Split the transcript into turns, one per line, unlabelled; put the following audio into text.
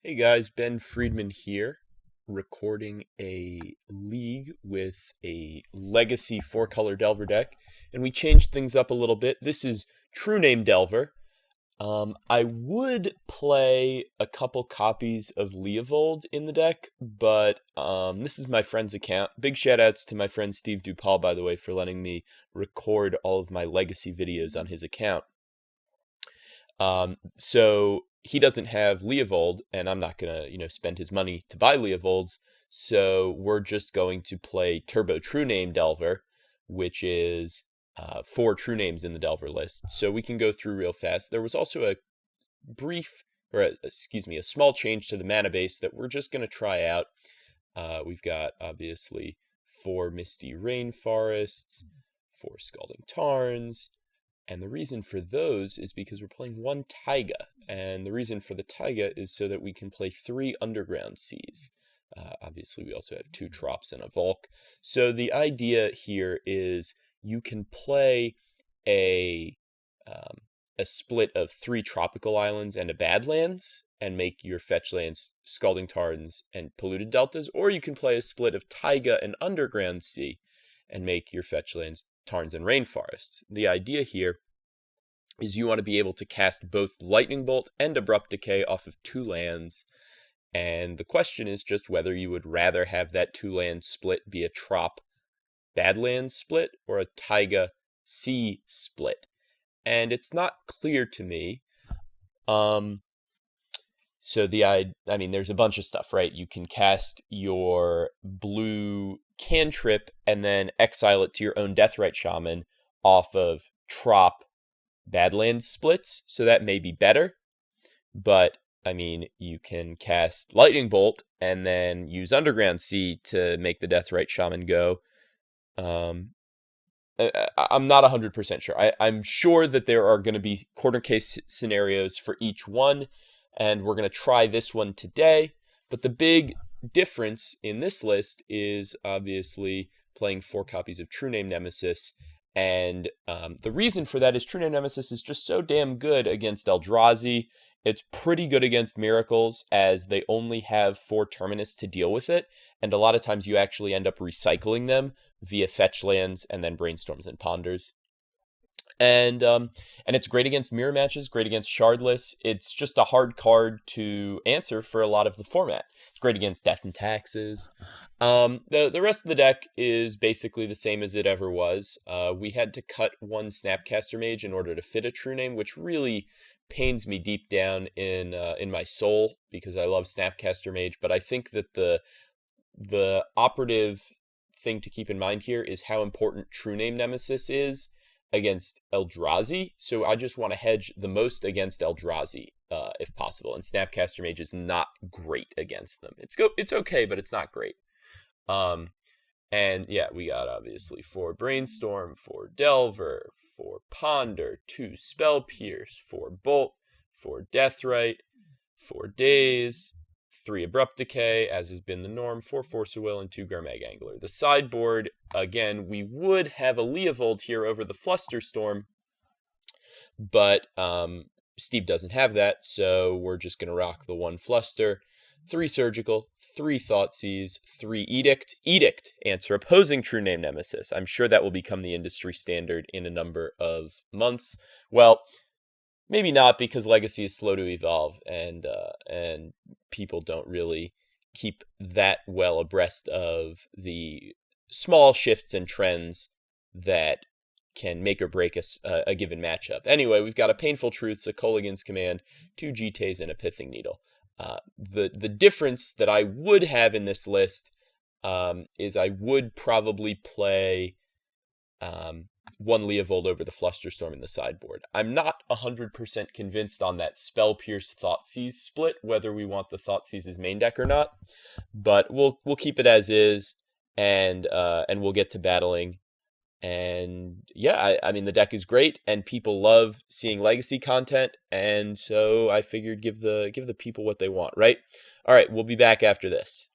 Hey guys, Ben Friedman here, recording a league with a legacy 4-color Delver deck, and we changed things up a little bit. This is True-Name Delver. I would play a couple copies of Leovold in the deck, but this is my friend's account. Big shoutouts to my friend Steve DuPaul, by the way, for letting me record all of my legacy videos on his account. So he doesn't have Leovold, and I'm not gonna, spend his money to buy Leovolds. So we're just going to play Turbo True Name Delver, which is 4 true names in the Delver list. So we can go through real fast. There was also a a small change to the mana base that we're just gonna try out. We've got obviously 4 Misty Rainforests, 4 Scalding Tarns. And the reason for those is because we're playing 1 Taiga. And the reason for the Taiga is so that we can play 3 Underground Seas. Obviously, we also have 2 Trops and a Volk. So the idea here is you can play a split of 3 Tropical Islands and a Badlands and make your fetch lands Scalding Tarns and Polluted Deltas. Or you can play a split of Taiga and Underground Sea and make your fetch lands Tarns and Rainforests. The idea here is you want to be able to cast both Lightning Bolt and Abrupt Decay off of 2 lands, and the question is just whether you would rather have that 2-land split be a Trop Badlands split or a Taiga Sea split. And it's not clear to me. So there's a bunch of stuff, right? You can cast your blue cantrip and then exile it to your own Deathrite Shaman off of Trop Badlands splits, so that may be better. But, you can cast Lightning Bolt and then use Underground Sea to make the Deathrite Shaman go. I'm not 100% sure. I'm sure that there are going to be corner case scenarios for each one, and we're going to try this one today. But the big difference in this list is obviously playing 4 copies of True-Name Nemesis. And the reason for that is True-Name Nemesis is just so damn good against Eldrazi. It's pretty good against Miracles, as they only have 4 Terminus to deal with it. And a lot of times you actually end up recycling them via fetch lands and then Brainstorms and Ponders. And it's great against mirror matches, great against Shardless. It's just a hard card to answer for a lot of the format. It's great against Death and Taxes. The rest of the deck is basically the same as it ever was. We had to cut 1 Snapcaster Mage in order to fit a True Name, which really pains me deep down in my soul because I love Snapcaster Mage. But I think that the operative thing to keep in mind here is how important True Name Nemesis is against Eldrazi. So I just want to hedge the most against Eldrazi if possible. And Snapcaster Mage is not great against them. It's okay, but it's not great. And yeah, we got obviously 4 Brainstorm, 4 Delver, 4 Ponder, 2 Spell Pierce, 4 Bolt, 4 Deathrite, 4 Daze, 3 Abrupt Decay, as has been the norm, 4 Force of Will, and 2 Gurmag Angler. The sideboard, again, we would have a Leovold here over the Flusterstorm, but Steve doesn't have that, so we're just going to rock the 1 Fluster, 3 Surgical, 3 Thoughtseize, 3 Edict. Edict, answer opposing True-Name Nemesis. I'm sure that will become the industry standard in a number of months. Well, maybe not, because Legacy is slow to evolve, and people don't really keep that well abreast of the small shifts and trends that can make or break a given matchup. Anyway, we've got a Painful Truths, a Kolaghan's Command, 2 Jittes, and a Pithing Needle. The difference that I would have in this list is I would probably play 1 Leovold over the Flusterstorm in the sideboard. I'm not 100% convinced on that Spell Pierce Thoughtseize split, whether we want the Thoughtseize as main deck or not, but we'll keep it as is, and we'll get to battling. And yeah, the deck is great, and people love seeing legacy content, and so I figured give the people what they want, right? All right, we'll be back after this.